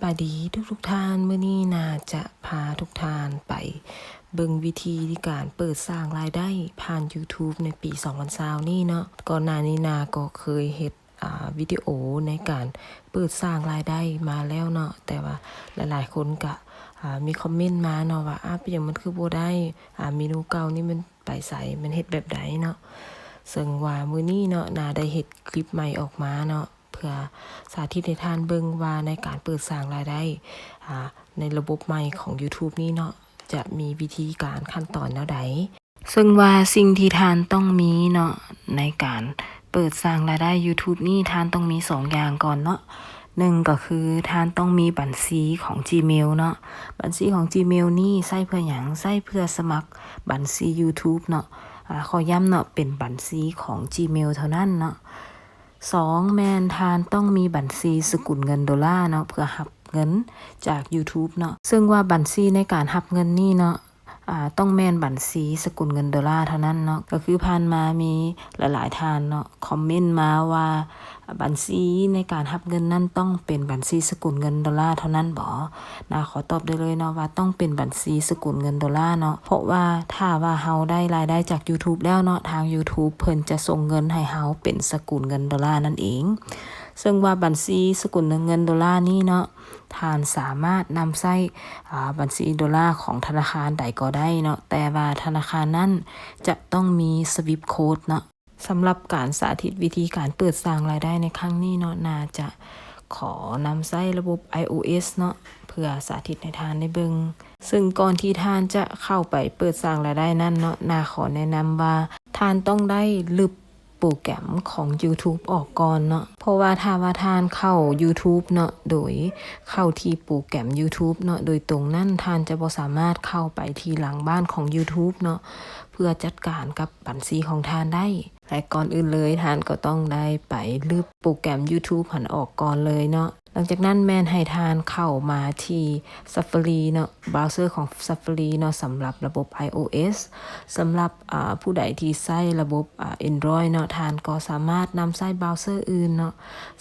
ายดีทุกท่านเมื่อนี้นาจะพาทุกท่านไปเบิ่งวิธีการเปิดสร้างรายได้ผ่าน YouTube ในปี2020นี่เนาะก่อนหน้านี้นาก็เคยเฮ็ดวิดีโอในการเปิดสร้างรายได้มาแล้วเนาะแต่ว่าหลายๆคนก็มีคอมเมนต์มาเนาะว่าเป็นหยังมันคือบ่ได้เมนูเก่านี่มันไปไสมันเฮ็ดแบบใดเนาะซึ่งว่ามื้อนี้เนาะนาได้เฮ็ดคลิปใหม่ออกมาเนาะเพื่อสาธิตให้ท่านเบิ่งว่าในการเปิดสร้างรายได้ในระบบใหม่ของ YouTube นี้เนาะจะมีวิธีการขั้นตอนแนวใดซึ่งว่าสิ่งที่ท่านต้องมีเนาะในการเปิดสร้างรายได้ YouTube นี่ท่านต้องมี2อย่างก่อนเนาะ1ก็คือท่านต้องมีบัญชีของ Gmail เนาะบัญชีของ Gmail นี่ใช้เพื่อหยังใช้เพื่อสมัครบัญชี YouTube เนาะขอย้ำเนาะเป็นบัญชีของ Gmail เท่านั้นเนาะ2แม่นท่านต้องมีบัญชีสกุลเงินดอลลาร์เนาะเพื่อรับเงินจาก YouTube เนาะซึ่งว่าบัญชีในการรับเงินนี่เนาะต้องแม่นบัญชีสกุลเงินดอลลาร์เท่านั้นเนาะก็คือผ่านมามีหลายๆท่านเนาะคอมเมนต์มาว่าบัญชีในการรับเงินนั้นต้องเป็นบัญชีสกุลเงินดอลลาร์เท่านั้นบ่นะขอตอบได้เลยเนาะว่าต้องเป็นบัญชีสกุลเงินดอลลาร์เนาะเพราะว่าถ้าว่าเฮาได้รายได้จาก YouTube แล้วเนาะทาง YouTube เพิ่นจะส่งเงินให้เฮาเป็นสกุลเงินดอลลาร์นั่นเองซึ่งว่าบัญชีสกุลเงินดอลลาร์นี้เนาะท่านสามารถนำใช้บัญชีดอลลาร์ของธนาคารใดก็ได้เนาะแต่ว่าธนาคารนั้นจะต้องมี SWIFT code เนาะสำหรับการสาธิตวิธีการเปิดสร้างรายได้ในครั้งนี้เนาะน่าจะขอนำใช้ระบบ iOS เนาะเพื่อสาธิตให้ท่านได้เบิ่งซึ่งก่อนที่ท่านจะเข้าไปเปิดสร้างรายได้นั้นเนาะน่าขอแนะนำว่าท่านต้องได้ลบโปรแกรมของ YouTube ออกก่อนเนาะเพราะว่าถ้าว่าท่านเข้า YouTube เนาะโดยเข้าที่โปรแกรม YouTube เนาะโดยตรงนั้นท่านจะบ่สามารถเข้าไปที่หลังบ้านของ YouTube เนาะเพื่อจัดการกับบัญชีของท่านได้และก่อนอื่นเลยท่านก็ต้องได้ไปลบโปรแกรม YouTube หันออกก่อนเลยเนาะหลังจากนั้นแม่นให้ท่านเข้ามาที่ Safari เนาะเบราว์เซอร์ของ Safari เนาะสำหรับระบบ iOS สำหรับผู้ใดที่ใช้ระบบ Android เนาะท่านก็สามารถนำใช้เบราว์เซอร์อื่นเนาะ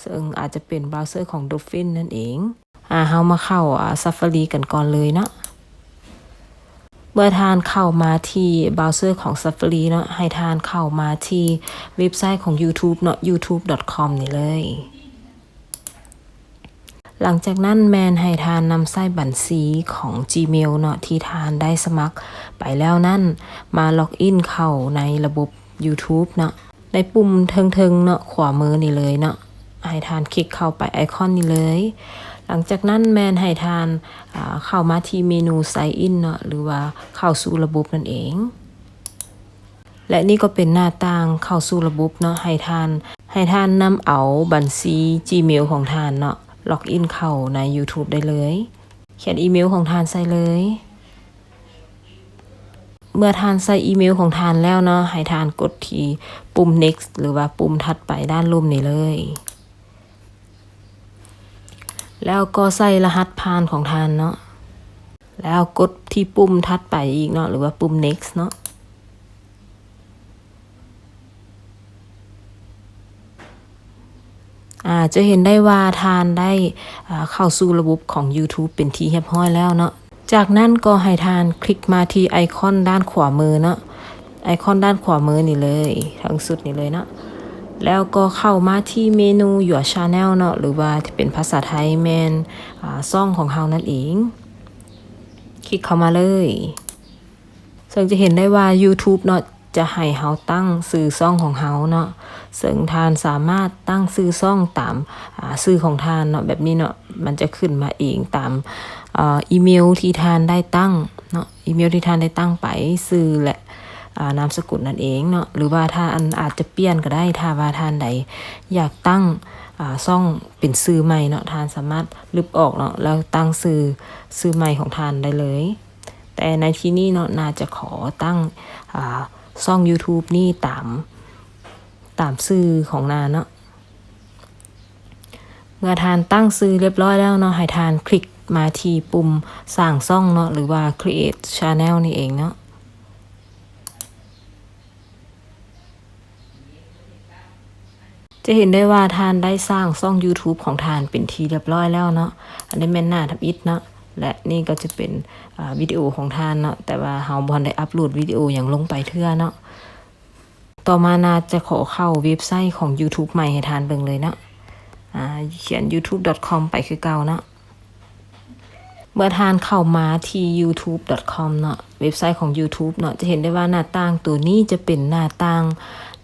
ซึ่งอาจจะเป็นเบราว์เซอร์ของ Dolphin นั่นเองเฮามาเข้าSafari กันก่อนเลยเนาะเมื่อท่านเข้ามาที่เบราว์เซอร์ของ Safari เนาะให้ท่านเข้ามาที่เว็บไซต์ของ YouTube เนาะ youtube.com นี่เลยหลังจากนั้นแมนให้ทานนำใส่บัญชีของ Gmail เนาะที่ทานได้สมัครไปแล้วนั่นมาล็อกอินเข้าในระบบ YouTube เนาะในปุ่มเทิงๆเนาะขวามือนี่เลยเนาะให้ทานคลิกเข้าไปไอคอนนี่เลยหลังจากนั้นแมนให้ทานเข้ามาที่เมนู Sign In เนาะหรือว่าเข้าสู่ระบบนั่นเองและนี่ก็เป็นหน้าต่างเข้าสู่ระบบเนาะให้ทานนำเอาบัญชี Gmail ของทานเนาะล็อกอินเข้าใน YouTube ได้เลยเขียนอีเมลของทานใส่เลยเมื่อทานใส่อีเมลของทานแล้วเนาะให้ทานกดที่ปุ่ม next หรือว่าปุ่มถัดไปด้านล่มนี่เลยแล้วก็ใส่รหัสผ่านของทานเนาะแล้วกดที่ปุ่มถัดไปอีกเนาะหรือว่าปุ่ม next เนาะจะเห็นได้ว่าทานได้เข้าสู่ระบบของ YouTube เป็นที่เรียบร้อยแล้วเนาะจากนั้นก็ให้ทานคลิกมาที่ไอคอนด้านขวามือเนาะไอคอนด้านขวามือนี่เลยทางสุดนี่เลยเนาะแล้วก็เข้ามาที่เมนู Your Channel เนาะหรือว่าที่เป็นภาษาไทยแมนช่องของเฮานั่นเองคลิกเข้ามาเลยซึ่งจะเห็นได้ว่า YouTube เนาะจะให้เฮาตั้งชื่อช่องของเฮาเนาะซึ่งทานสามารถตั้งชื่อช่องตามชื่อของทานเนาะแบบนี้เนาะมันจะขึ้นมาเองตามอีเมลที่ทานได้ตั้งเนาะอีเมลที่ทานได้ตั้งไปชื่อและนามสกุลนั่นเองเนาะหรือว่าถ้าอาจจะเปลี่ยนก็ได้ถ้าว่าทานใดอยากตั้งช่องเป็นชื่อใหม่เนาะทานสามารถลบออกเนาะแล้วตั้งชื่อใหม่ของทานได้เลยแต่ในที่นี้เนาะน่าจะขอตั้งช่อง YouTube นี่ตามชื่อของนาเนาะเมื่อทานตั้งชื่อเรียบร้อยแล้วเนาะให้ทานคลิกมาที่ปุ่มสร้างช่องเนาะหรือว่า create channel นี่เองเนาะ จะเห็นได้ว่าทานได้สร้างช่อง YouTube ของทานเป็นทีเรียบร้อยแล้วเนาะอันนี้แม่นหน้าทับอิฐเนาะและนี่ก็จะเป็นวิดีโอของทานเนาะแต่ว่าเฮาบ่ได้อัปโหลดวิดีโออย่างลงไปเทื่อเนาะต่อมานาจะขอเข้าเว็บไซต์ของ YouTube ใหม่ให้ทานเบิ่งเลยเนาะเขียน youtube.com ไปคือเก่าเนาะเมื่อทานเข้ามาที่ youtube.com เนาะเว็บไซต์ของ YouTube เนาะจะเห็นได้ว่าหน้าต่างตัวนี้จะเป็นหน้าต่าง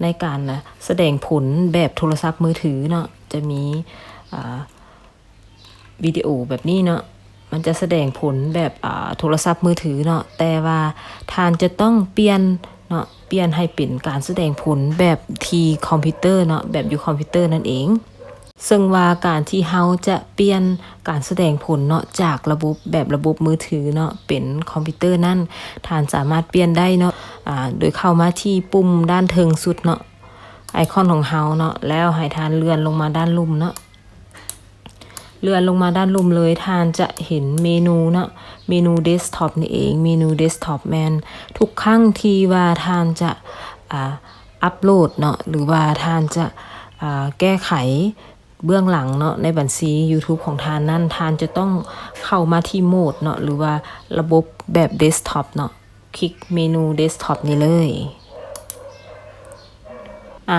ในการแสดงผลแบบโทรศัพท์มือถือเนาะจะมีวิดีโอแบบนี้เนาะมันจะแสดงผลแบบโทรศัพท์มือถือเนาะแต่ว่าทานจะต้องเปลี่ยนเนาะเปลี่ยนให้เป็นการแสดงผลแบบที่คอมพิวเตอร์เนาะแบบอยู่คอมพิวเตอร์นั่นเองซึ่งว่าการที่เฮาจะเปลี่ยนการแสดงผลเนาะจากระบบมือถือเนาะเป็นคอมพิวเตอร์นั่นทานสามารถเปลี่ยนได้เนาะโดยเข้ามาที่ปุ่มด้านเทิงสุดเนาะไอคอนของเฮาเนาะแล้วให้ทานเลื่อนลงมาด้านลุ่มเนาะเลื่อนลงมาด้านลุ่มเลยทานจะเห็นเมนูเนาะเมนูเดสก์ท็อปนี่เองเมนูเดสก์ท็อปแมนทุกครั้งที่ว่าทานจะอัปโหลดเนาะหรือว่าทานจะแก้ไขเบื้องหลังเนาะในบัญชี YouTube ของทานนั้นทานจะต้องเข้ามาที่โหมดเนาะหรือว่าระบบแบบเดสก์ท็อปเนาะคลิกเมนูเดสก์ท็อปนี้เลย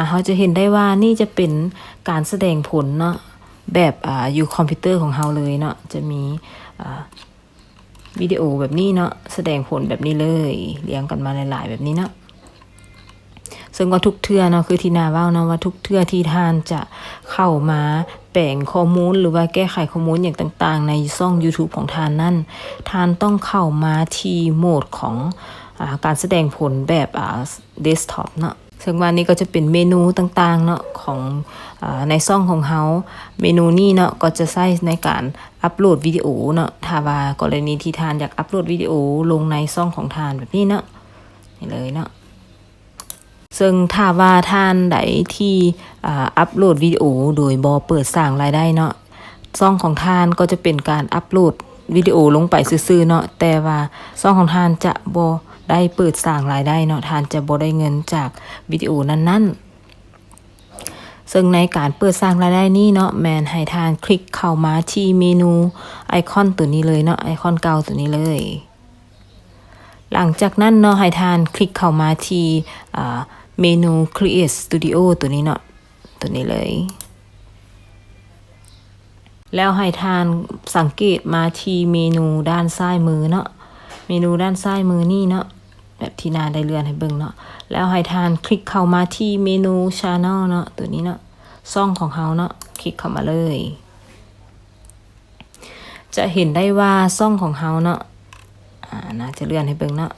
เราจะเห็นได้ว่านี่จะเป็นการแสดงผลเนาะแบบอยู่คอมพิวเตอร์ของเราเลยเนาะจะมีวิดีโอแบบนี้เนาะแสดงผลแบบนี้เลยเรียงกันมาหลายๆแบบนี้เนาะซึ่งว่าทุกเทื่อเนาะคือที่นาเว้าเนาะว่าทุกเทื่อที่ทานจะเข้ามาแปลงข้อมูลหรือว่าแก้ไขข้อมูลอย่างต่างๆในช่อง YouTube ของทานนั่นทานต้องเข้ามาที่โหมดของการแสดงผลแบบเดสก์ท็อปเนาะซึ่งว่านี้ก็จะเป็นเมนูต่างๆเนาะของในช่องของเฮาเมนูนี้เนาะก็จะใช้ในการอัปโหลดวิดีโอเนาะถ้าว่ากรณีที่ทานอยากอัปโหลดวิดีโอลงในช่องของทานแบบนี้เนาะนี่เลยเนาะซึ่งถ้าว่าท่านใดที่อัปโหลดวิดีโอโดยบ่เปิดสร้างรายได้เนาะช่องของท่านก็จะเป็นการอัปโหลดวิดีโอลงไปซื่อๆเนาะแต่ว่าช่องของท่านจะบ่ได้เปิดสร้างรายได้เนาะท่านจะบ่ได้เงินจากวิดีโอนั้นๆซึ่งในการเปิดสร้างรายได้นี้เนาะแมนให้ท่านคลิกเข้ามาที่เมนูไอคอนตัวนี้เลยเนาะไอคอนเก่าตัวนี้เลยหลังจากนั้นเนาะให้ท่านคลิกเข้ามาที่เมนู Create Studio ตัวนี้เนาะตัวนี้เลยแล้วให้ทานสังเกตมาที่เมนูด้านซ้ายมือเนาะเมนูด้านซ้ายมือนี่เนาะแบบที่นาได้เลื่อนให้เบิ่งเนาะแล้วให้ทานคลิกเข้ามาที่เมนู Channel เนาะตัวนี้เนาะช่องของเฮาเนาะคลิกเข้ามาเลยจะเห็นได้ว่าช่องของเฮาเนาะน่าจะเลื่อนให้เบิ่งเนาะ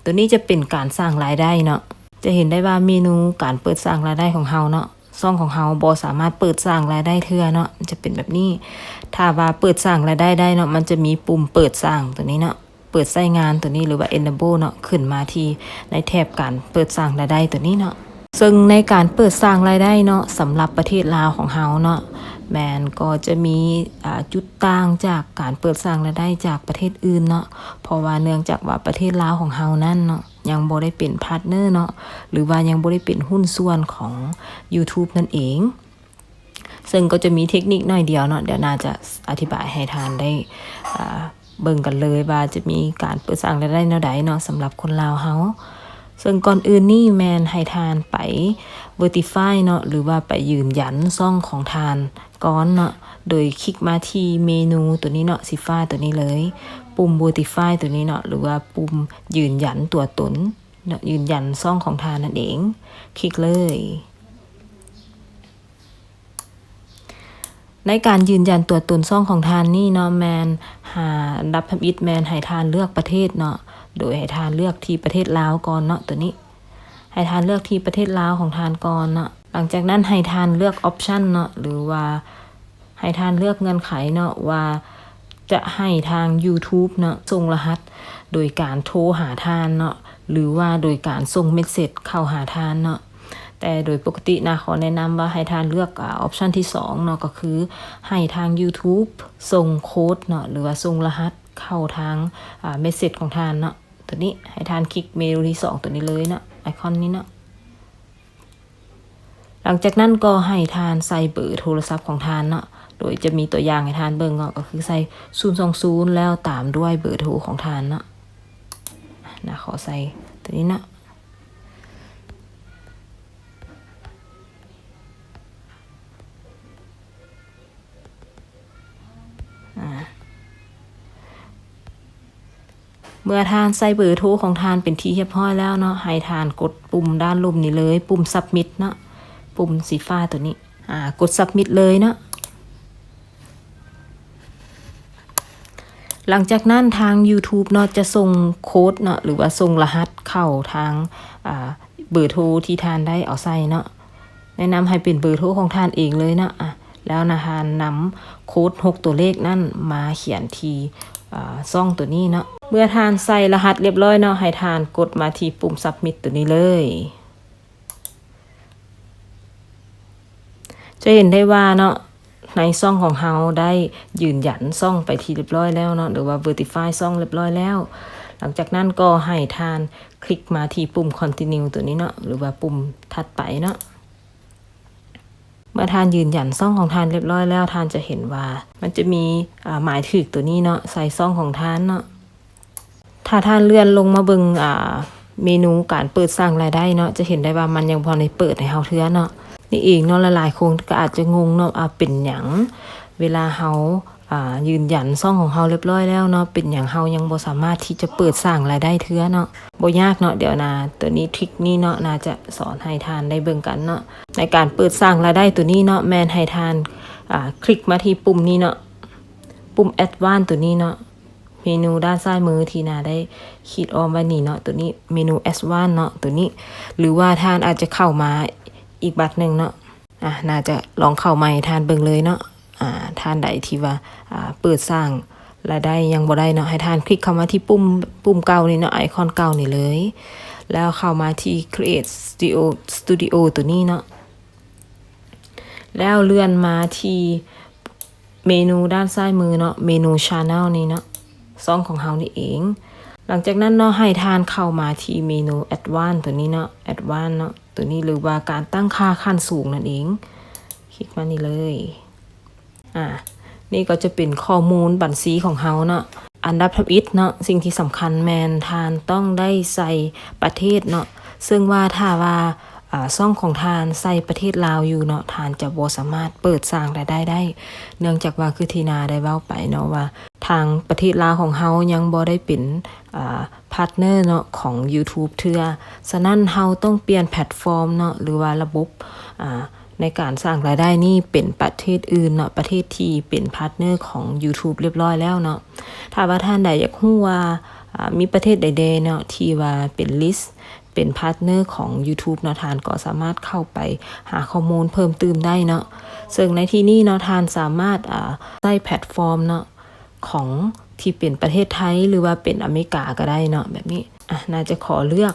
ตัวนี้จะเป็นการสร้างรายได้เนาะจะเห็นได้ว่าเมนูการเปิดสร้างรายได้ของเฮาเนาะช่องของเฮาบ่สามารถเปิดสร้างรายได้เทื่อเนาะมันจะเป็นแบบนี้ถ้าว่าเปิดสร้างรายได้ได้เนาะมันจะมีปุ่มเปิดสร้างตัวนี้เนาะเปิดใช้งานตัวนี้หรือว่า enable เนาะขึ้นมาที่ในแถบการเปิดสร้างรายได้ตัวนี้เนาะซึ่งในการเปิดสร้างรายได้เนาะสำหรับประเทศลาวของเฮาเนาะแมนก็จะมีจุดต่างจากการเปิดสร้างรายได้จากประเทศอื่นเนาะเพราะว่าเนื่องจากว่าประเทศลาวของเฮานั่นเนาะยังบ่ได้เป็นพาร์ทเนอร์เนาะหรือว่ายังบ่ได้เป็นหุ้นส่วนของ YouTube นั่นเองซึ่งก็จะมีเทคนิคหน่อยเดียวเนาะเดี๋ยวน่าจะอธิบายให้ทานได้เบิ่งกันเลยว่าจะมีการเปิดสร้างรายได้แนวใดเนาะสำหรับคนลาวเฮาซึ่งก่อนอื่นนี่แมนให้ทานไป Verify เนาะหรือว่าไปยืนยันช่องของทานก่อนเนาะโดยคลิกมาที่เมนูตัวนี้เนาะสีฟ้าตัวนี้เลยปุ่ม Verify ตัวนี้เนาะหรือว่าปุ่มยืนยันตัวตนเนาะยืนยันช่องของทานนั่นเองคลิกเลยในการยืนยันตัวตนช่องของทานนี่เนาะแมนอันดับทับอิฐแมนให้ทานเลือกประเทศเนาะโดยให้ทานเลือกที่ประเทศลาวก่อนเนาะตัวนี้ให้ทานเลือกที่ประเทศลาวของทานก่อนเนาะหลังจากนั้นให้ทานเลือกออปชันเนาะหรือว่าให้ทานเลือกเงื่อนไขเนาะว่าจะให้ทาง YouTube เนาะส่งรหัสโดยการโทรหาทานเนาะหรือว่าโดยการส่งเมสเสจเข้าหาทานเนาะแต่โดยปกตินะขอแนะนำว่าให้ทานเลือกออปชันที่2เนาะก็คือให้ทาง YouTube ส่งโค้ดเนาะหรือว่าส่งรหัสเข้าทางเมสเสจของทานเนาะตัวนี้ให้ทานคลิกเมนูที่2ตัวนี้เลยเนาะไอคอนนี้เนาะ หลังจากนั้นก็ให้ทานใส่เบอร์โทรศัพท์ของทานเนาะโดยจะมีตัวอย่างให้ทานเบิ่งเนาะก็คือใส่020แล้วตามด้วยเบอร์โทรของทานเนาะนะขอใส่ตัวนี้เนาะเมื่อทานใส่เบอร์โทรของทานเป็นที่เรียบร้อยแล้วเนาะให้ทานกดปุ่มด้านลุ่มนี้เลยปุ่ม submit เนาะปุ่มสีฟ้าตัวนี้กด submit เลยเนาะหลังจากนั้นทาง YouTube เนาะจะส่งโค้ดเนาะหรือว่าส่งรหัสเข้าทางเบอร์โทรที่ทานได้เอาใส่เนาะแนะนำให้เป็นเบอร์โทรของทานเองเลยเนาะแล้วนะทานนำโค้ด6ตัวเลขนั่นมาเขียนที่ซ่องตัวนี้เนาะเมื่อทานใส่รหัสเรียบร้อยเนาะให้ทานกดมาที่ปุ่ม submit ตัวนี้เลยจะเห็นได้ว่าเนาะในซ่องของเฮาได้ยืนยันซ่องไปที่เรียบร้อยแล้วเนาะหรือว่า verify ซ่องเรียบร้อยแล้วหลังจากนั้นก็ให้ทานคลิกมาที่ปุ่ม continue ตัวนี้เนาะหรือว่าปุ่มถัดไปเนาะเมื่อทานยืนยันซ่องของทานเรียบร้อยแล้วทานจะเห็นว่ามันจะมีหมายถึกตัวนี้เนาะใส่ซ่องของทานเนาะถ้าทานเลื่อนลงมาเบิ่งเมนูการเปิดสร้างรายได้เนาะจะเห็นได้ว่ามันยังพอในเปิดให้เฮาเทื่อเนาะนี่เองเนาะหลายๆคนก็อาจจะงงเนาะเป็นหยังเวลาเฮายืนยันซ่องของเฮาเรียบร้อยแล้วเนาะเป็นหยังเฮายังบ่สามารถที่จะเปิดสร้างรายได้เทื่อเนาะบ่ยากเนาะเดี๋ยวนะตัวนี้ทริคนี้เนาะน่าจะสอนให้ทานได้เบิ่งกันเนาะในการเปิดสร้างรายได้ตัวนี้เนาะแม่นให้ทานคลิกมาที่ปุ่มนี้เนาะปุ่ม Advance ตัวนี้เนาะเมนูด้านซ้ายมือที่นาได้ขีดออมไว้นี่เนาะตัวนี้เมนู Advance เนาะตัวนี้หรือว่าทานอาจจะเข้ามาอีกบัตรหนึ่งเนาะน่าจะลองเข้ามาให้ทานเบิ่งเลยเนาะทานใดที่ว่าเปิดสร้างรายได้ยังบ่ได้เนาะให้ทานคลิกเข้ามาที่ปุ่มเก่านี่เนาะไอคอนเก่านี่เลยแล้วเข้ามาที่ create studio ตัวนี้เนาะแล้วเลื่อนมาที่เมนูด้านซ้ายมือเนาะเมนู channel นี่เนาะซ่องของเฮานี่เองหลังจากนั้นเนาะให้ทานเข้ามาที่เมนู advanced ตัวนี้เนาะ advanced เนาะตัวนี้หรือว่าการตั้งค่าขั้นสูงนั่นเองคลิกมานี่เลยนี่ก็จะเป็นข้อมูลบัญชีของเฮาเนาะอันดับทับอิฐเนาะสิ่งที่สำคัญแมนทานต้องได้ใส่ประเทศเนาะซึ่งว่าถ้าว่าซ่องของทานใส่ประเทศลาวอยู่เนาะทานจะบ่สามารถเปิดสร้างรายได้เนื่องจากว่าคือทีนาได้เว้าไปเนาะว่าทางประเทศลาวของเฮายังบ่ได้เป็นพาร์ทเนอร์เนาะของ YouTube เทื่อฉะนั้นเฮาต้องเปลี่ยนแพลตฟอร์มเนาะหรือว่าระบบในการสร้างรายได้นี่เป็นประเทศอื่นเนาะประเทศที่เป็นพาร์ทเนอร์ของ YouTube เรียบร้อยแล้วเนาะถ้าว่าท่านใดอยากรู้ว่ามีประเทศใดๆเนาะที่ว่าเป็นลิสต์เป็นพาร์ทเนอร์ของ YouTube เนาะทานก็สามารถเข้าไปหาข้อมูลเพิ่มเติมได้เนาะซึ่งในที่นี้เนาะทานสามารถใช้แพลตฟอร์มเนาะของที่เป็นประเทศไทยหรือว่าเป็นอเมริกาก็ได้เนาะแบบนี้น่าจะขอเลือก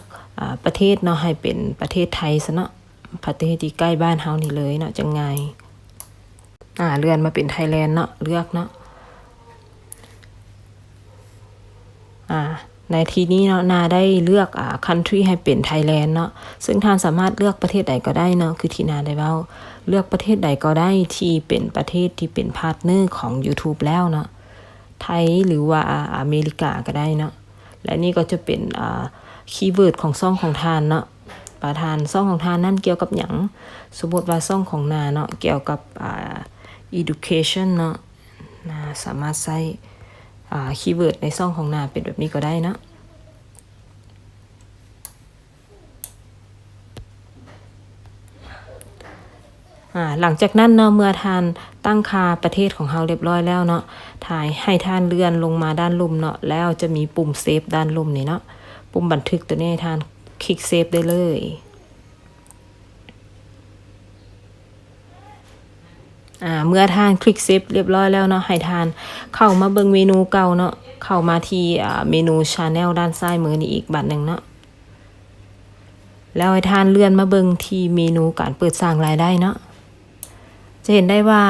ประเทศเนาะให้เป็นประเทศไทยซะเนาะประเทศที่ใกล้บ้านเฮานี่เลยเนาะจังไงเลื่อนมาเป็นไทยแลนด์เนาะเลือกเนาะในที่นี้เนาะนาได้เลือกcountry ให้เป็นไทยแลนด์เนาะซึ่งท่านสามารถเลือกประเทศใดก็ได้เนาะคือที่นาได้เว้าเลือกประเทศใดก็ได้ที่เป็นประเทศที่เป็นพาร์ทเนอร์ของ YouTube แล้วเนาะไทยหรือว่าอเมริกาก็ได้เนาะและนี่ก็จะเป็นคีย์เวิร์ดของซ่องของทานเนาะประธานซ่องของทานนั่นเกี่ยวกับหยังสมมติว่าซ่องของนาเนาะเกี่ยวกับeducation เนาะนาสามารถใช้คีย์เวิร์ดในซ่องของนาเป็นแบบนี้ก็ได้นะหลังจากนั้นเนาะเมื่อทานตั้งค่าประเทศของเฮาเรียบร้อยแล้วเนาะถ่ายให้ทานเลื่อนลงมาด้านลุ่มเนาะแล้วจะมีปุ่มเซฟด้านลุ่มนี่เนาะปุ่มบันทึกตัวนี้ทานคลิกเซฟได้เลยเมื่อทานคลิกเซฟเรียบร้อยแล้วเนาะให้ทานเข้ามาเบิ่งเมนูเก่าเนาะเข้ามาที่เมนู Channel ด้านซ้ายมือนี่อีกบัตรหนึ่งเนาะแล้วให้ทานเลื่อนมาเบิ่งที่เมนูการเปิดสร้างรายได้เนาะจะเห็นได้ว่า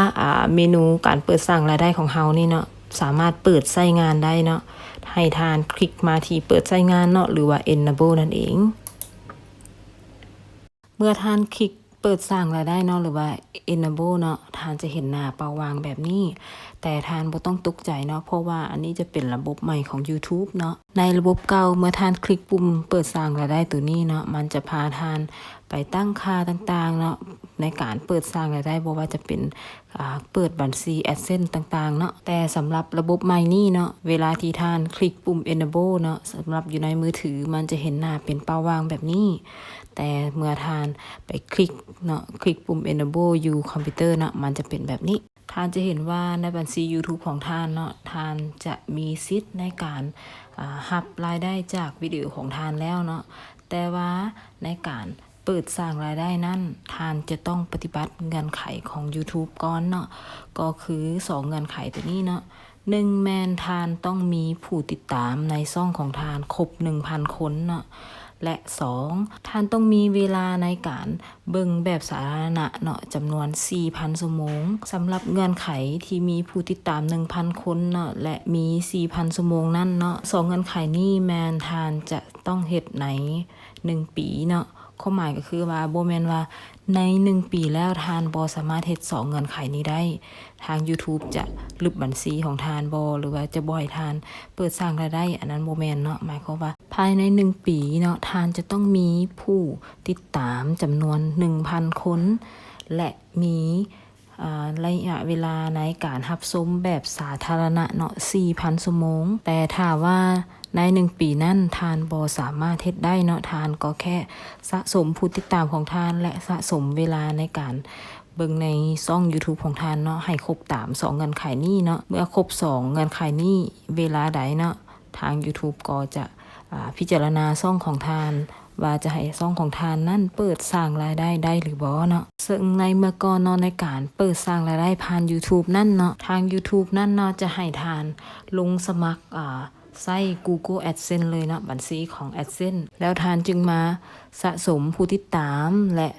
เมนูการเปิดสร้างรายได้ของเฮานี่เนาะสามารถเปิดใช้งานได้เนาะให้ทานคลิกมาที่เปิดใช้งานเนาะหรือว่า enable นั่นเองเมื่อทานคลิก เปิดสร้างรายได้เนาะหรือว่า enable เนาะท่านจะเห็นหน้าเปาวางแบบนี้แต่ท่านบ่ต้องตกใจเนาะเพราะว่าอันนี้จะเป็นระบบใหม่ของ YouTube เนาะในระบบเก่าเมื่อท่านคลิกปุ่มเปิดสร้างรายได้ตัวนี้เนาะมันจะพาท่านไปตั้งค่าต่างๆเนาะในการเปิดสร้างรายได้บ่ว่าจะเป็นเปิดบัญชี AdSense ต่างๆเนาะแต่สำหรับระบบใหม่นี้เนาะเวลาที่ท่านคลิกปุ่ม enable เนาะสำหรับอยู่ในมือถือมันจะเห็นหน้าเป็นเป้าวางแบบนี้แต่เมื่อท่านไปคลิกเนาะคลิกปุ่ม enable อยู่คอมพิวเตอร์เนาะมันจะเป็นแบบนี้ท่านจะเห็นว่าในบัญชี YouTube ของท่านเนาะท่านจะมีสิทธิ์ในการรับรายได้จากวิดีโอของท่านแล้วเนาะแต่ว่าในการเปิดสร้างรายได้นั้นท่านจะต้องปฏิบัติเงื่อนไขของ YouTube ก่อนเนาะก็คือ2เงื่อนไขตัวนี้เนาะ1แมนท่านต้องมีผู้ติดตามในช่องของท่านครบ 1,000 คนเนาะและ2ท่านต้องมีเวลาในการเบิ่งแบบสาธารณะเนาะจำนวน 4,000 ชั่วโมงสำหรับเงื่อนไขที่มีผู้ติดตาม 1,000 คนเนาะและมี 4,000 ชั่วโมงนั่นเนาะ2เงื่อนไขนี้แมนท่านจะต้องเฮ็ดใน1ปีเนาะความหมายก็คือว่าบ่แม่นว่าใน1ปีแล้วท่านบ่สามารถเฮ็ด2เงื่อนไขนี้ได้ทาง YouTube จะลึบบัญชีของท่านบ่หรือว่าจะบ่ให้ท่านเปิดสร้างรายได้อันนั้นบ่แม่นเนาะหมายความว่าภายใน1ปีเนาะท่านจะต้องมีผู้ติดตามจำนวน 1,000 คนและมีระยะเวลาในการรับชมแบบสาธารณะเนาะ 4,000 ชั่วโมงแต่ถ้าว่าใน1ปีนั้นท่านบ่สามารถเฮ็ดได้เนาะท่านก็แค่สะสมผู้ติดตามของท่านและสะสมเวลาในการเบิ่งในช่อง YouTube ของท่านเนาะให้ครบตาม2เงื่อนไขนี้เนาะเมื่อครบ2เงื่อนไขนี้เวลาใดเนาะทาง YouTube ก็จะพิจารณาช่องของท่านว่าจะให้ช่องของท่านนั่นเปิดสร้างรายได้ได้หรือบ่เนาะซึ่งในเมื่อก่อนเนาะในการเปิดสร้างรายได้ผ่าน YouTube นั่นเนาะทาง YouTube นั่นเนาะจะให้ท่านลงสมัครใส่ Google AdSense เลยเนาะบัญชีของ AdSense แล้วท่านจึงมาสะสมผู้ติดตามและ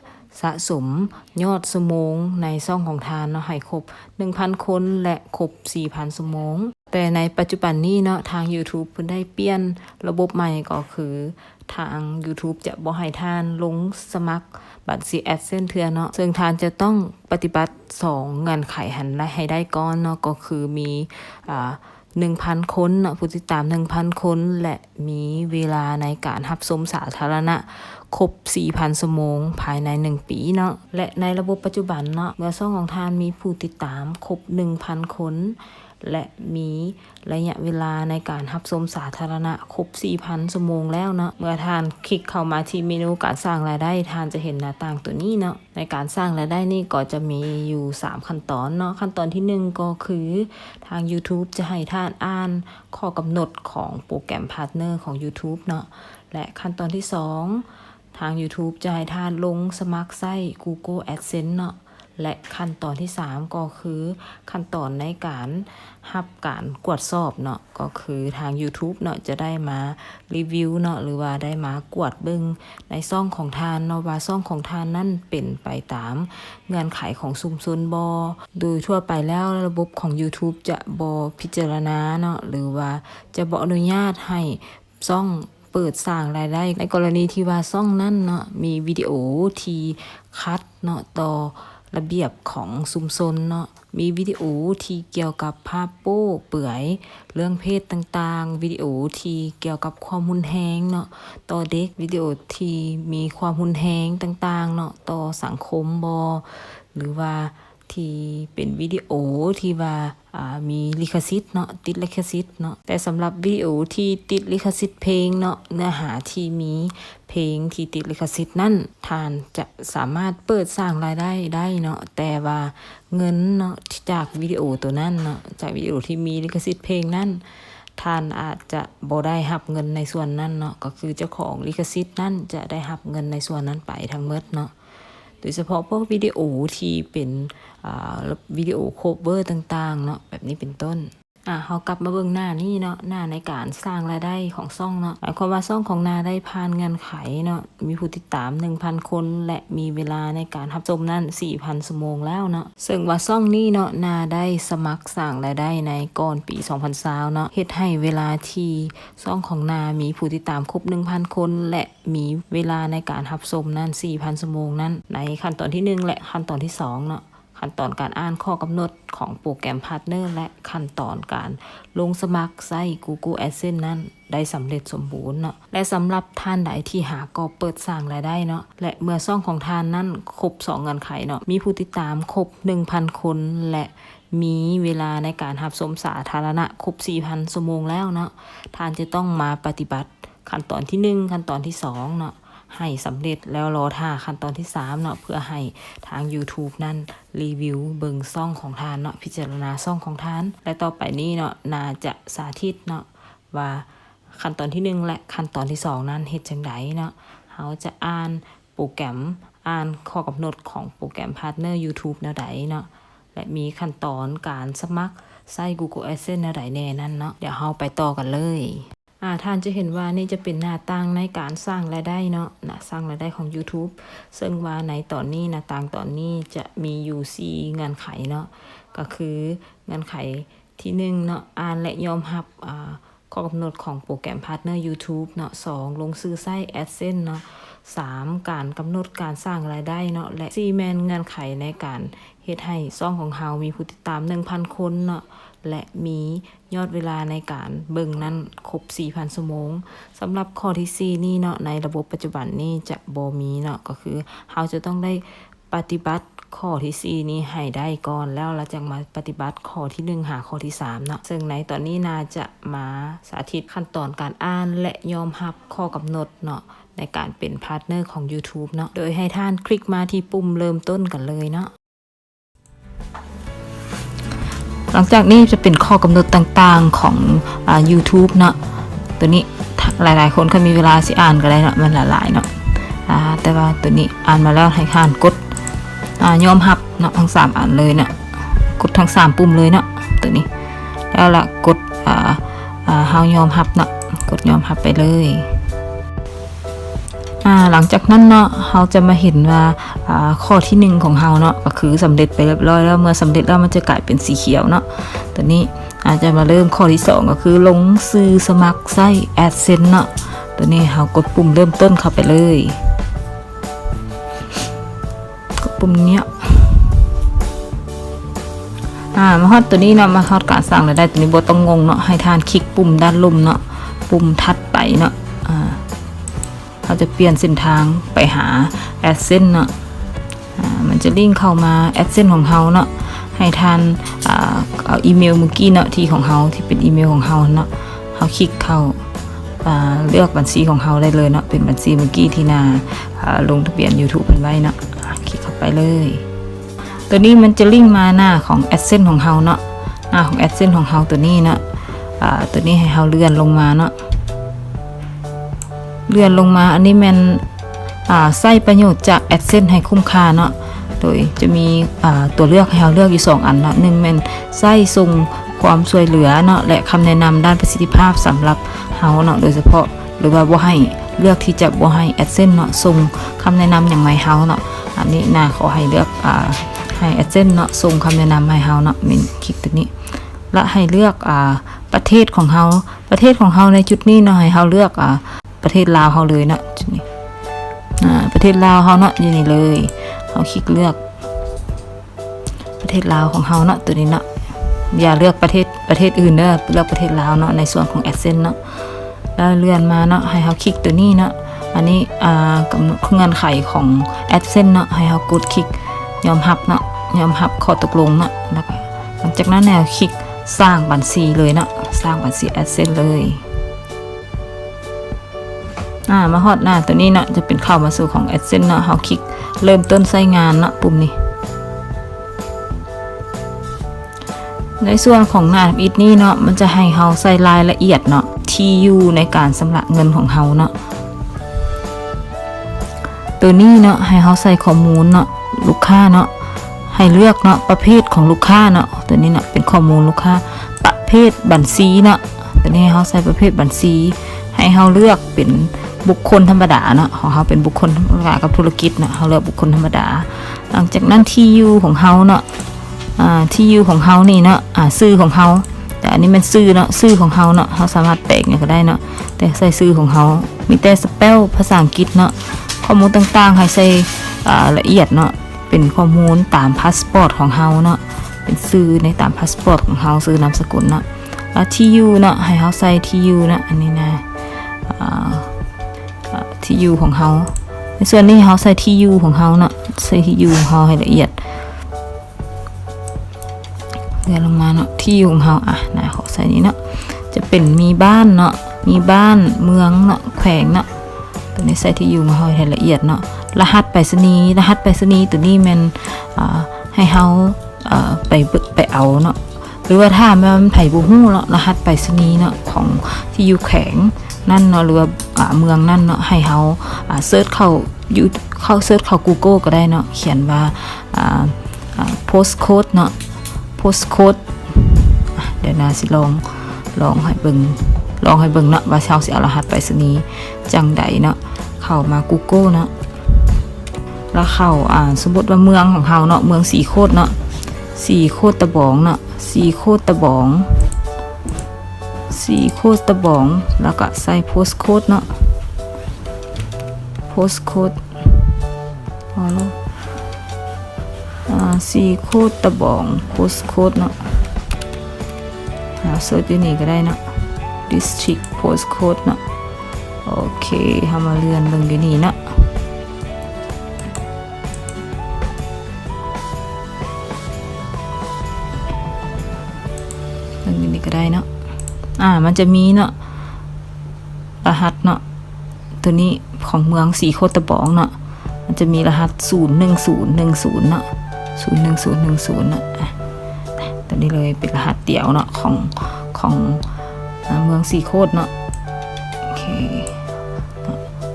สะสมยอดชั่วโมงในช่องของท่านเนาะให้ครบ 1,000 คนและครบ 4,000 ชั่วโมงแต่ในปัจจุบันนี้เนาะทาง YouTube เพิ่นได้เปลี่ยนระบบใหม่ก็คือทาง YouTube จะบ่ให้ท่านลงสมัครบัญชี AdSense เทื่อเนาะซึ่งท่านจะต้องปฏิบัติ2เงื่อนไขหันให้ได้ก่อนเนาะก็คือมี1,000 คนเนาะผู้ติดตาม 1,000 คนและมีเวลาในการรับชมสาธารณะครบ 4,000 ชั่วโมงภายใน1ปีเนาะและในระบบปัจจุบันเนาะเมื่อช่องของท่านมีผู้ติดตามครบ 1,000 คนและมีระยะเวลาในการรับชมสาธารณะครบ 4,000 ชั่วโมงแล้วเนาะเมื่อท่านคลิกเข้ามาที่เมนูการสร้างรายได้ท่านจะเห็นหน้าต่างตัวนี้เนาะในการสร้างรายได้นี่ก็จะมีอยู่3ขั้นตอนเนาะขั้นตอนที่1ก็คือทาง YouTube จะให้ท่านอ่านข้อกำหนดของโปรแกรมพาร์ทเนอร์ของ YouTube เนาะและขั้นตอนที่2ทาง YouTube จะให้ท่านลงสมัครใช้ Google AdSense เนาะและขั้นตอนที่3ก็คือขั้นตอนในการรับการกวดสอบเนาะก็คือทาง YouTube เนาะจะได้มารีวิวเนาะหรือว่าได้มากวดเบิ่งในช่องของท่านเนาะว่าช่องของท่านนั่นเป็นไปตามเงื่อนไขของชุมชนบ่โดยทั่วไปแล้วระบบของ YouTube จะบ่พิจารณาเนาะหรือว่าจะบ่อนุญาตให้ช่องเปิดสร้างรายได้ในกรณีที่ว่าช่องนั้นเนาะมีวิดีโอที่คัดเนาะต่อระเบียบของชุมชนเนาะมีวิดีโอที่เกี่ยวกับภาพโป้เปื่อยเรื่องเพศต่างๆวิดีโอที่เกี่ยวกับความรุนแรงเนาะต่อเด็กวิดีโอที่มีความรุนแรงต่างๆเนาะต่อสังคมบ่หรือว่าที่เป็นวิดีโอที่ว่ามีลิขสิทธิ์เนาะติดลิขสิทธิ์เนาะแต่สำหรับวิดีโอที่ติดลิขสิทธิ์เพลงเนาะเนื้อหาที่มีเพลงที่ติดลิขสิทธิ์นั่นท่านจะสามารถเปิดสร้างรายได้เนาะแต่ว่าเงินเนาะจากวิดีโอตัวนั้นเนาะจากวิดีโอที่มีลิขสิทธิ์เพลงนั้นท่านอาจจะบ่ได้รับเงินในส่วนนั้นเนาะก็คือเจ้าของลิขสิทธิ์นั้นจะได้รับเงินในส่วนนั้นไปทั้งหมดเนาะโดยเฉพาะพวกวิดีโอที่เป็นวิดีโอโคเวอร์ต่างๆเนาะแบบนี้เป็นต้น เขากลับมาเบิ่งหน้านี่เนาะหน้าในการสร้างรายได้ของซ่องเนาะหมายความว่าซ่องของนาได้ผ่านเงื่อนไขเนาะมีผู้ติดตาม 1,000 คนและมีเวลาในการรับชมนั่น 4,000 ชั่วโมงแล้วเนาะซึ่งว่าซ่องนี้เนาะนาได้สมัครสร้างรายได้ในก่อนปี2020เนาะเฮ็ดให้เวลาที่ซ่องของนามีผู้ติดตามครบ 1,000 คนและมีเวลาในการรับชมนั่น 4,000 ชั่วโมงนั้นในขั้นตอนที่1และขั้นตอนที่2เนาะขั้นตอนการอ่านข้อกำหนดของโปรแกรมพาร์ทเนอร์และขั้นตอนการลงสมัครใช้ Google AdSense นั้นได้สำเร็จสมบูรณ์เนาะและสำหรับท่านใดที่หากอบเปิดสร้างรายได้เนาะและเมื่อซ่องของท่านนั้นครบ2เงื่อนไขเนาะมีผู้ติดตามครบ 1,000 คนและมีเวลาในการรับชมสาธารณะครบ 4,000 ชั่วโมงแล้วเนาะท่านจะต้องมาปฏิบัติขั้นตอนที่1ขั้นตอนที่2เนาะให้สำเร็จแล้วรอท่าขั้นตอนที่3เนาะเพื่อให้ทาง YouTube นั่นรีวิวเบิ่งซ่องของท่านเนาะพิจารณาซ่องของท่านและต่อไปนี้เนาะน่าจะสาธิตเนาะว่าขั้นตอนที่1และขั้นตอนที่2นั้นเฮ็ดจังไดเนาะเขาจะอ่านโปรแกรมอ่านข้อกำหนดของโปรแกรมพาร์ทเนอร์ YouTube แนวใดเนาะและมีขั้นตอนการสมัครใช้ Google AdSense แนวใดแน่นั่นเนาะเดี๋ยวเราไปต่อกันเลยท่านจะเห็นว่านี่จะเป็นหน้าต่างในการสร้างรายได้เนาะสร้างรายได้ของ YouTube ซึ่งว่าในตอนนี้หน้าต่างตอนนี้จะมีอยู่4เงื่อนไขเนาะก็คือเงื่อนไขที่1เนาะอ่านและยอมรับข้อกำหนดของโปรแกรมพาร์ทเนอร์ YouTube เนาะ2ลงซื้อใช้ AdSense เนาะ3การกำหนดการสร้างรายได้เนาะและ4แม่นเงื่อนไขในการเฮ็ดให้ซ่องของเฮามีผู้ติดตาม 1,000 คนเนาะและมียอดเวลาในการเบิ่งนั้นครบ 4,000 ชั่วโมงสำหรับข้อที่4นี่เนาะในระบบปัจจุบันนี้จะบ่มีเนาะก็คือเฮาจะต้องได้ปฏิบัติข้อที่4นี้ให้ได้ก่อนแล้วเราจะมาปฏิบัติข้อที่1หาข้อที่3เนาะซึ่งในตอนนี้นาจะมาสาธิตขั้นตอนการอ่านและยอมรับข้อกำหนดเนาะในการเป็นพาร์ทเนอร์ของ YouTube เนาะโดยให้ท่านคลิกมาที่ปุ่มเริ่มต้นกันเลยเนาะหลังจากนี้จะเป็นข้อกำหนดต่างๆของYouTube เนาะตัวนี้หลายๆคนเขามีเวลาสิอ่านก็ได้เนาะมันหลายๆเนาะแต่ว่าตัวนี้อ่านมาแล้วให้ท่านกดยอมรับเนาะทั้ง3อันเลยเนาะกดทั้ง3ปุ่มเลยเนาะตัวนี้แล้วละกดเฮายอมรับเนาะกดยอมรับไปเลยหลังจากนั้นเนาะเราจะมาเห็นว่าข้อที่1ของเราเนาะก็คือสำเร็จไปเรียบร้อยแล้วเมื่อสำเร็จแล้วมันจะกลายเป็นสีเขียวเนาะตัวนี้อาจจะมาเริ่มข้อที่2ก็คือลงซื้อสมัครใช้ AdSense เนาะตัวนี้เรากดปุ่มเริ่มต้นเข้าไปเลยกดปุ่มเนี้ยมาฮอดตัวนี้เนาะมาฮอดการสร้างรายได้ตัวนี้บ่ต้องงงเนาะให้ท่านคลิกปุ่มด้านล่มเนาะปุ่มถัดไปเนาะเราจะเปลี่ยนเส้นทางไปหา AdSense เนาะมันจะลิงก์เข้ามา AdSense ของเราเนาะให้ท่านเอาอีเมลเมื่อกี้เนาะที่ของเราที่เป็นอีเมลของเราเนาะเราคลิกเข้าเลือกบัญชีของเราได้เลยเนาะเป็นบัญชีเมื่อกี้ที่นาลงทะเบียน YouTube เป็นไว้เนาะคลิกเข้าไปเลยตัวนี้มันจะลิงก์มาหน้าของ AdSense ของเราเนาะหน้าของ AdSense ของเราตัวนี้เนาะตัวนี้ให้เราเลื่อนลงมาเนาะเลื่อนลงมาอันนี้มันใช้ประโยชน์จาก AdSense ให้คุ้มค่าเนาะโดยจะมีตัวเลือกให้เราเลือกอยู่2อันเนาะ1มันใช้ส่งความช่วยเหลือเนาะและคำแนะนำด้านประสิทธิภาพสำหรับเราเนาะโดยเฉพาะหรือว่าบ่ให้เลือกที่จะบ่ให้ AdSense เนาะส่งคำแนะนำอย่างไรเราเนาะอันนี้น่าขอให้เลือกให้ AdSense เนาะส่งคำแนะนำให้เราเนาะมินคลิกตัวนี้และให้เลือกประเทศของเราในจุดนี้เนาะให้เราเลือกประเทศลาวเขาเลยเนาะจุดนี้ประเทศลาวเขาเนาะอยู่นี่เลยเขาคลิกเลือกประเทศลาวของเขาเนาะตัวนี้เนาะอย่าเลือกประเทศอื่นเด้อเลือกประเทศลาวเนาะในส่วนของ AdSense เนาะแล้วเลื่อนมาเนาะให้เขาคลิกตัวนี้เนาะอันนี้กำหนดเงื่อนไขของ AdSense เนาะให้เขากดคลิกยอมรับเนาะยอมรับข้อตกลงเนาะแล้วก็หลังจากนั้นแนวคลิกสร้างบัญชีเลยเนาะสร้างบัญชี AdSense เลยมาฮอดหน้าตัวนี้เนาะจะเป็นเข้ามาสู่ของ AdSense เนาะเฮาคลิกเริ่มต้นใช้งานเนาะปุ่มนี้ในส่วนของหน้าอีกนี้เนาะมันจะให้เฮาใส่รายละเอียดเนาะที่อยู่ในการชำระเงินของเฮาเนาะตัวนี้เนาะให้เฮาใส่ข้อมูลเนาะลูกค้าเนาะให้เลือกเนาะประเภทของลูกค้าเนาะตัวนี้เนาะเป็นข้อมูลลูกค้าประเภ ภทบัญชีเนาะตัวนี้เฮาใส่ประเภทบัญชีให้เฮาเลือกเป็นบุคคลธรรมดาเนาะของเฮาเป็นบุคคลธรรมดากับธุรกิจเนาะเฮาเลือกบุคคลธรรมดาหลังจากนั้นที่อยู่ของเฮาเนาะที่อยู่ของเฮานี่เนาะชื่อของเฮาแต่อันนี้มันชื่อเนาะชื่อของเฮาเนาะเฮาสามารถแปลงก็ได้เนาะแต่ใส่ชื่อของเฮามีแต่สเปลภาษาอังกฤษเนาะข้อมูลต่างๆให้ใส่ละเอียดเนาะเป็นข้อมูลตามพาสปอร์ตของเฮาเนาะเป็นชื่อในตามพาสปอร์ตของเฮาชื่อนามสกุลเนาะแล้วที่อยู่เนาะให้เฮาใส่ที่อยู่เนาะอันนี้นะที่อยู่ของเฮาในส่วนนี้เฮาใส่ที่อยู่ของเฮาเนาะใส่ที่อยู่ของเฮาให้ละเอียดเลื่อนลงมาเนาะที่อยู่ของเฮานะขอใส่นี้เนาะจะเป็นมีบ้านเนาะมีบ้านเมืองเนาะแขวงเนาะตัวนี้ใส่ที่อยู่ของเฮาให้ละเอียดเนาะรหัสไปรษณีย์ตัวนี้มันให้เฮาไปเอาเนาะหรือว่าถ้ามันไผบ่ฮู้เนาะรหัสไปรษณีย์เนาะของที่อยู่แขวงนั่นเนาะหรือว่าเมืองนั่นเนาะให้เฮาเสิร์ชเข้าเสิร์ชเข้า Google ก็ได้เนาะเขียนว่าpostcode เนาะ postcode เดี๋ยวนาสิลองให้เบิ่งเนาะว่าเฮาสิเอารหัสไปรษณีย์จังใดเนาะเข้ามา Google เนาะแล้วเข้าสมมุติว่าเมืองของเฮาเนาะเมืองสีโคตรเนาะสีโคตรตะบองเนาะสีโคตรตะบองแล้วก็ใส่ postcode เนาะ postcode พอแล้วสีโคตรตะบอง postcode เนาะเสิร์ชอยู่นี่ก็ได้เนาะ district postcode เนาะโอเคเฮามาเลื่อนเบิ่งอยู่นี่เนาะเบิ่งอยู่นี่ก็ได้เนาะมันจะมีเนาะรหัสเนาะตัวนี้ของเมืองสีโคตรตะบองเนาะมันจะมีรหัส01010เนาะ01010เนาะตัวนี้เลยเป็นรหัสเดี่ยวเนาะของเมืองสีโคตรเนาะโอเค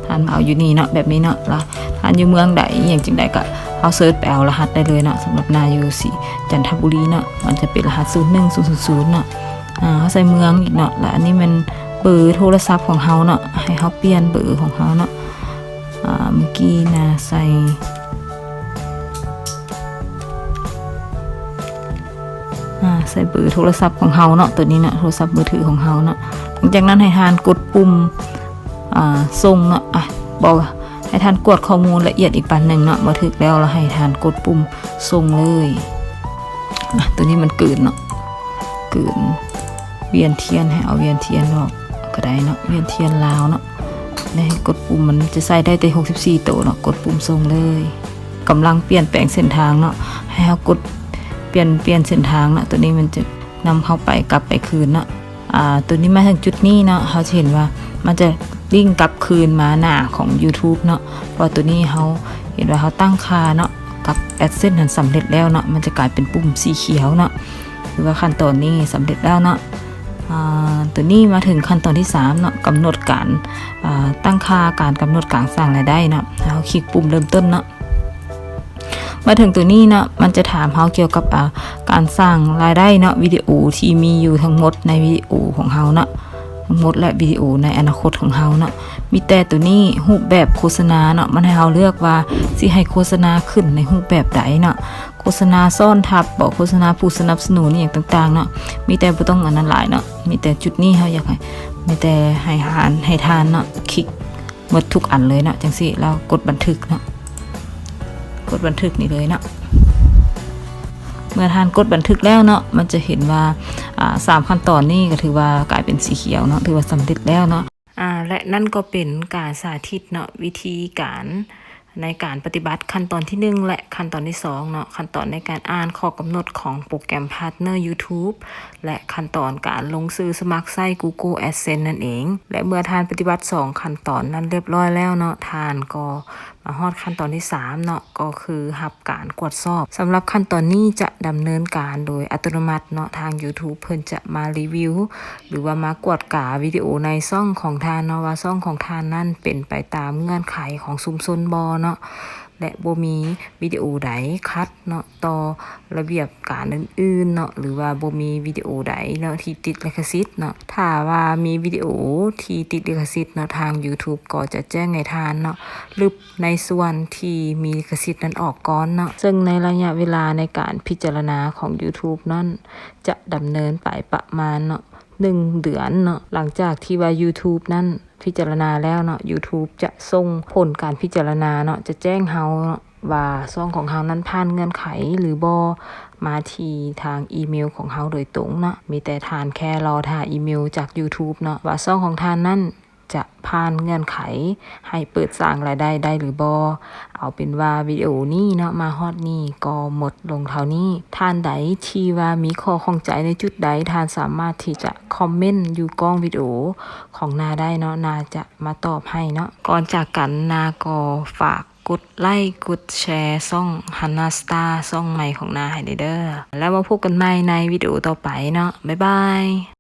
ท่านเอาอยู่นี่เนาะแบบนี้เนาะแล้วท่านอยู่เมืองใดอย่างจังใดก็เอาเซิร์ชไปเอารหัสได้เลยเนาะสำหรับนาอยู่สีจันทบุรีเนาะมันจะเป็นรหัส01000เนาะเขาใส่เมืองอีกเนาะแล้วอันนี้มันเบอร์โทรศัพท์ของเฮาเนาะให้เฮาเปลี่ยนเบอร์ของเฮาเนาะเมื่อกี้นะใส่เบอร์โทรศัพท์ของเฮาเนาะตัวนี้เนาะโทรศัพท์มือถือของเฮาเนาะหลังจากนั้นให้ทานกดปุ่มส่งเนาะบอกให้ทานกดข้อมูลละเอียดอีกปันหนึ่งเนาะมาถึงแล้วให้ทานกดปุ่มส่งเลยตัวนี้มันเกินเนาะเกินเวียนเทียนให้เอาเวียนเทียนออกก็ได้เนาะเวียนเทียนลาวเนาะให้กดปุ่มมันจะใส่ได้แต่64ตัวเนาะกดปุ่มส่งเลยกำลังเปลี่ยนแปลงเส้นทางเนาะให้เรากดเปลี่ยนเส้นทางเนาะตัวนี้มันจะนำเข้าไปกลับไปคืนเนาะตัวนี้มาถึงจุดนี้เนาะเขาเห็นว่ามันจะลิงก์กลับคืนมาหน้าของ YouTube เนาะเพราะตัวนี้เขาเห็นว่าเขาตั้งค่าเนาะกับ AdSense นั้นสำเร็จแล้วเนาะมันจะกลายเป็นปุ่มสีเขียวเนาะหรือว่าขั้นตอนนี้สำเร็จแล้วเนาะตัวนี้มาถึงขั้นตอนที่3เนาะกำหนดการตั้งค่าการกำหนดการสร้างรายได้เนาะเราคลิกปุ่มเริ่มต้นเนาะมาถึงตัวนี้เนาะมันจะถามเราเกี่ยวกับการสร้างรายได้เนาะวิดีโอที่มีอยู่ทั้งหมดในวิดีโอของเราเนาะทั้งหมดและวิดีโอในอนาคตของเราเนาะมีแต่ตัวนี้รูปแบบโฆษณาเนาะมันให้เราเลือกว่าสิให้โฆษณาขึ้นในรูปแบบใดเนาะโฆษณาซ่อนทับบอกโฆษณาผู้สนับสนุนอย่างต่างๆเนาะมีแต่บ่ต้องอันนั้นหลายเนาะมีแต่จุดนี้เราอยากให้มีแต่ให้ทานเนาะคลิกหมดทุกอันเลยเนาะจังสิแล้วกดบันทึกเนาะกดบันทึกนี่เลยเนาะเมื่อทานกดบันทึกแล้วเนาะมันจะเห็นว่า3ขั้นตอนนี้ก็ถือว่ากลายเป็นสีเขียวเนาะถือว่าสำเร็จแล้วเนาะและนั่นก็เป็นการสาธิตเนาะวิธีการในการปฏิบัติขั้นตอนที่1และขั้นตอนที่2เนาะขั้นตอนในการอ่านข้อกำหนดของโปรแกรมพาร์ทเนอร์ YouTube และขั้นตอนการลงซื้อสมัครใช้ Google AdSense นั่นเองและเมื่อทานปฏิบัติ2ขั้นตอนนั้นเรียบร้อยแล้วเนาะทานก็มาฮอดขั้นตอนที่3เนาะก็คือรับการกวดสอบสำหรับขั้นตอนนี้จะดำเนินการโดยอัตโนมัติเนาะทาง YouTube เพิ่นจะมารีวิวหรือว่ามากวดกาวิดีโอในช่องของทานเนาะว่าช่องของทานนั้นเป็นไปตามเงื่อนไขของชุมชนบ่เนาะ และบ่มีวิดีโอใดคัดเนาะต่อระเบียบการอื่นๆเนาะหรือว่าบ่มีวิดีโอใดเนาะที่ติดลิขสิทธิ์เนาะถ้าว่ามีวิดีโอที่ติดลิขสิทธิ์เนาะทาง YouTube ก็จะแจ้งให้ทานเนาะหรือในส่วนที่มีลิขสิทธิ์นั้นออกก่อนเนาะซึ่งในระยะเวลาในการพิจารณาของ YouTube นั้นจะดำเนินไปประมาณเนาะ1 เดือนเนาะหลังจากที่ว่า YouTube นั้นพิจารณาแล้วเนาะ YouTube จะส่งผลการพิจารณาเนาะจะแจ้งเฮาเนาะว่าซ่องของเฮานั้นผ่านเงื่อนไขหรือบ่มาที่ทางอีเมลของเฮาโดยตรงเนาะมีแต่ทานแค่รอท่าอีเมลจาก YouTube เนาะว่าซ่องของท่านนั้นจะผ่านเงื่อนไขให้เปิดสร้างรายได้ได้หรือบ่เอาเป็นว่าวิดีโอนี้เนาะมาฮอดนี้ก็หมดลงเท่านี้ท่านใดที่ว่ามีข้อข้องใจในจุดใดท่านสามารถที่จะคอมเมนต์อยู่กล้องวิดีโอของนาได้เนาะนาจะมาตอบให้เนาะก่อนจากกันนาก็ฝากกดไลค์กดแชร์ช่องฮันนาสตาร์ช่องใหม่ของนาให้เด้อแล้วมาพบกันใหม่ในวิดีโอต่อไปเนาะบ๊ายบาย